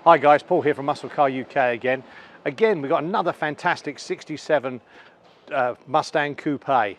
Hi guys, Paul here from Muscle Car UK again. We've got another fantastic 67 Mustang Coupe,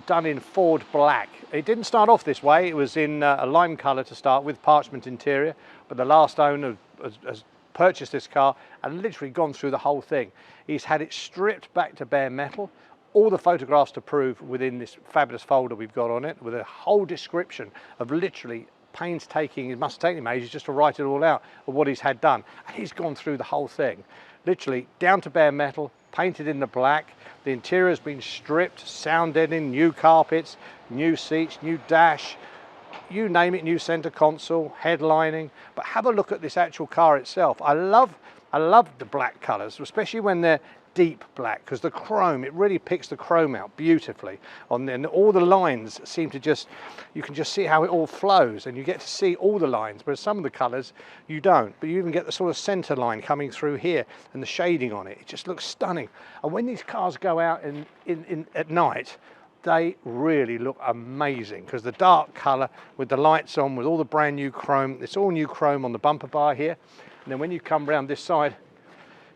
done in Ford black. It didn't start off this way, it was in a lime colour to start with, parchment interior, but the last owner has purchased this car and literally gone through the whole thing. He's had it stripped back to bare metal, all the photographs to prove within this fabulous folder we've got on it, with a whole description of literally painstaking, it must have taken him ages just to write it all out of what he's had done. And he's gone through the whole thing, literally down to bare metal, painted in the black. The interior has been stripped, sound deadening, new carpets, new seats, new dash, you name it, new center console, headlining. But have a look at this actual car itself. I love the black colors, especially when they're deep black, because the chrome, it really picks the chrome out beautifully. And all the lines seem to just, you can just see how it all flows, and you get to see all the lines, whereas some of the colors you don't. But you even get the sort of center line coming through here and the shading on it. It just looks stunning. And when these cars go out at night, they really look amazing, because the dark color with the lights on, with all the brand new chrome, it's all new chrome on the bumper bar here. And then when you come round this side,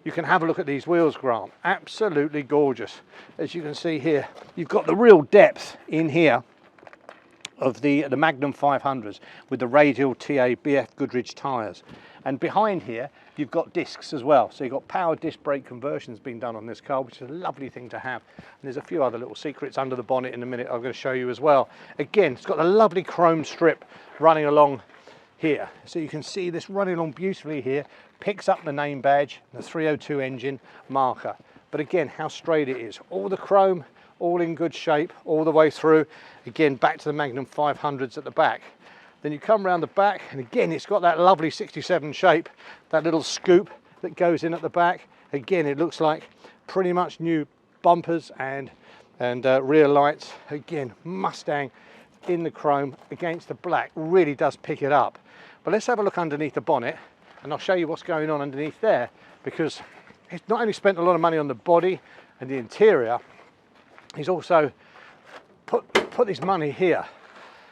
you can have a look at these wheels, Grant. Absolutely gorgeous. As you can see here, you've got the real depth in here of the Magnum 500s with the radial TA BF Goodrich tyres. And behind here, you've got discs as well. So you've got power disc brake conversions being done on this car, which is a lovely thing to have. And there's a few other little secrets under the bonnet in a minute I'm going to show you as well. Again, it's got a lovely chrome strip running along here. So you can see this running along beautifully here, picks up the name badge, the 302 engine marker. But again, how straight it is. All the chrome, all in good shape, all the way through. Again, back to the Magnum 500s at the back. Then you come around the back, and again, it's got that lovely 67 shape, that little scoop that goes in at the back. Again, it looks like pretty much new bumpers and rear lights. Again, Mustang in the chrome against the black, really does pick it up. But let's have a look underneath the bonnet, and I'll show you what's going on underneath there, because he's not only spent a lot of money on the body and the interior, he's also put his money here.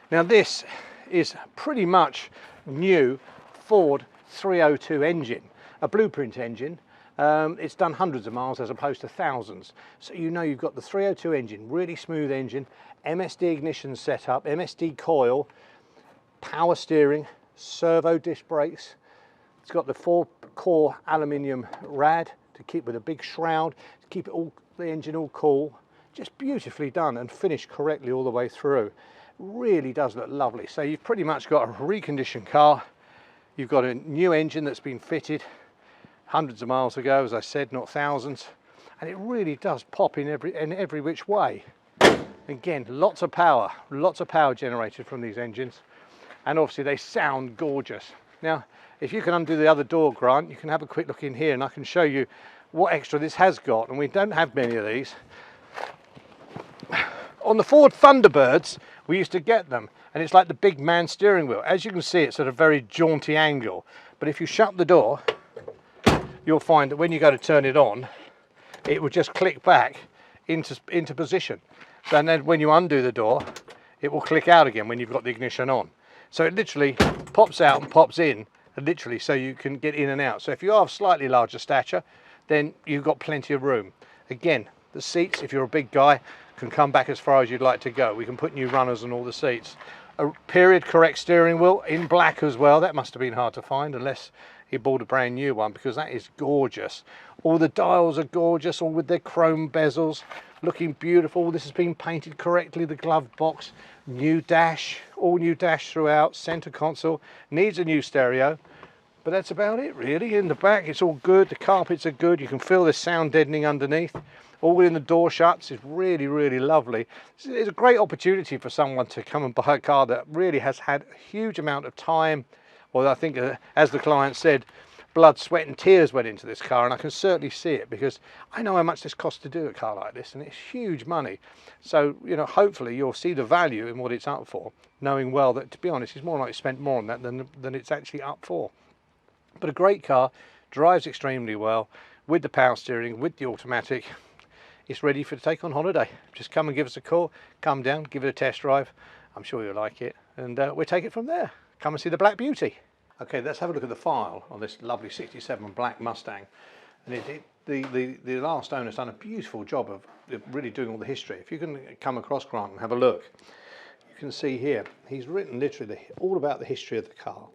Now this is pretty much new Ford 302 engine, a blueprint engine. It's done hundreds of miles as opposed to thousands. So you know you've got the 302 engine, really smooth engine, MSD ignition setup, MSD coil, power steering, servo disc brakes. It's got the 4-core aluminium rad to keep with a big shroud, to keep it all, the engine all cool. Just beautifully done and finished correctly all the way through. Really does look lovely. So you've pretty much got a reconditioned car. You've got a new engine that's been fitted hundreds of miles ago, as I said, not thousands, and it really does pop in every which way. Again, lots of power generated from these engines, and obviously they sound gorgeous. Now, if you can undo the other door, Grant, you can have a quick look in here and I can show you what extra this has got, and we don't have many of these. On the Ford Thunderbirds, we used to get them, and it's like the big man steering wheel. As you can see, it's at a very jaunty angle, but if you shut the door, you'll find that when you go to turn it on, it will just click back into position. So, and then when you undo the door, it will click out again when you've got the ignition on. So it literally pops out and pops in, literally, so you can get in and out. So if you are of slightly larger stature, then you've got plenty of room. Again, the seats, if you're a big guy, can come back as far as you'd like to go. We can put new runners on all the seats. A period correct steering wheel in black as well. That must have been hard to find, unless he bought a brand new one, because that is gorgeous. All the dials are gorgeous, all with their chrome bezels, looking beautiful. This has been painted correctly, the glove box, new dash, all new dash throughout, center console, needs a new stereo, but that's about it really. In the back, it's all good, the carpets are good, you can feel the sound deadening underneath. All within the door shuts is really, really lovely. It's a great opportunity for someone to come and buy a car that really has had a huge amount of time, or I think, as the client said, blood, sweat and tears went into this car, and I can certainly see it, because I know how much this costs to do a car like this, and it's huge money. So, you know, hopefully you'll see the value in what it's up for, knowing well that, to be honest, it's more likely spent more on that than it's actually up for. But a great car, drives extremely well, with the power steering, with the automatic. It's ready for to take on holiday. Just come and give us a call, come down, give it a test drive. I'm sure you'll like it, and we'll take it from there. Come and see the Black Beauty. Okay, let's have a look at the file on this lovely 67 black Mustang. And the last owner's done a beautiful job of really doing all the history. If you can come across Grant and have a look, you can see here, he's written literally all about the history of the car,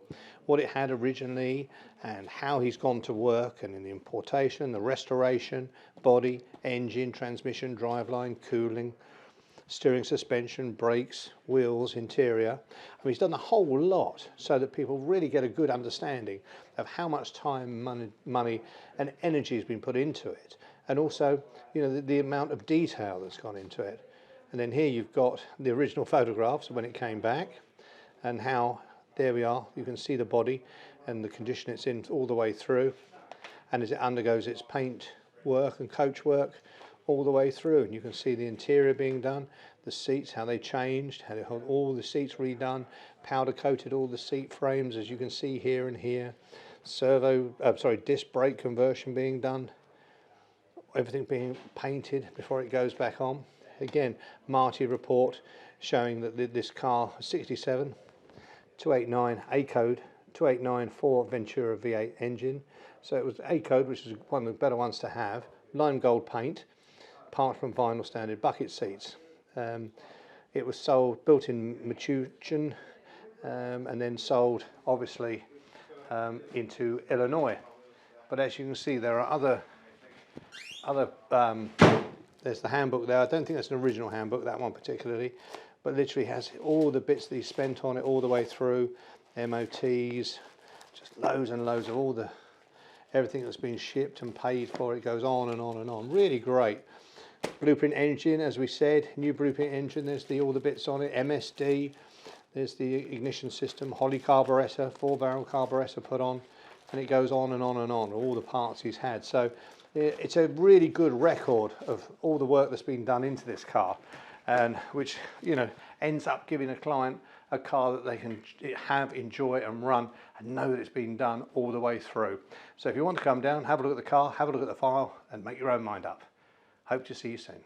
what it had originally and how he's gone to work, and in the importation, the restoration, body, engine, transmission, driveline, cooling, steering, suspension, brakes, wheels, interior. I mean, he's done a whole lot so that people really get a good understanding of how much time, money and energy has been put into it, and also, you know, the amount of detail that's gone into it. And then here you've got the original photographs when it came back, and how, there we are, you can see the body and the condition it's in all the way through, and as it undergoes its paint work and coach work all the way through, and you can see the interior being done, the seats, how they changed, how they had all the seats redone, powder coated all the seat frames, as you can see here and here, disc brake conversion being done, everything being painted before it goes back on. Again, Marty report showing that this car, 67, 289 A code, 289 Ford Ventura V8 engine. So it was A code, which is one of the better ones to have. Lime gold paint, apart from vinyl standard bucket seats. It was sold, built in Metuchen, and then sold obviously into Illinois. But as you can see, there are other there's the handbook there. I don't think that's an original handbook, that one particularly, but literally has all the bits that he spent on it all the way through, MOTs, just loads and loads of everything that's been shipped and paid for. It goes on and on and on. Really great. Blueprint engine, as we said, new blueprint engine. There's all the bits on it. MSD. There's the ignition system, Holley carburetor, 4-barrel carburetor put on, and it goes on and on and on. All the parts he's had. So it's a really good record of all the work that's been done into this car, and which, you know, ends up giving a client a car that they can have, enjoy and run, and know that it's been done all the way through. So if you want to come down, have a look at the car, have a look at the file, and make your own mind up. Hope to see you soon.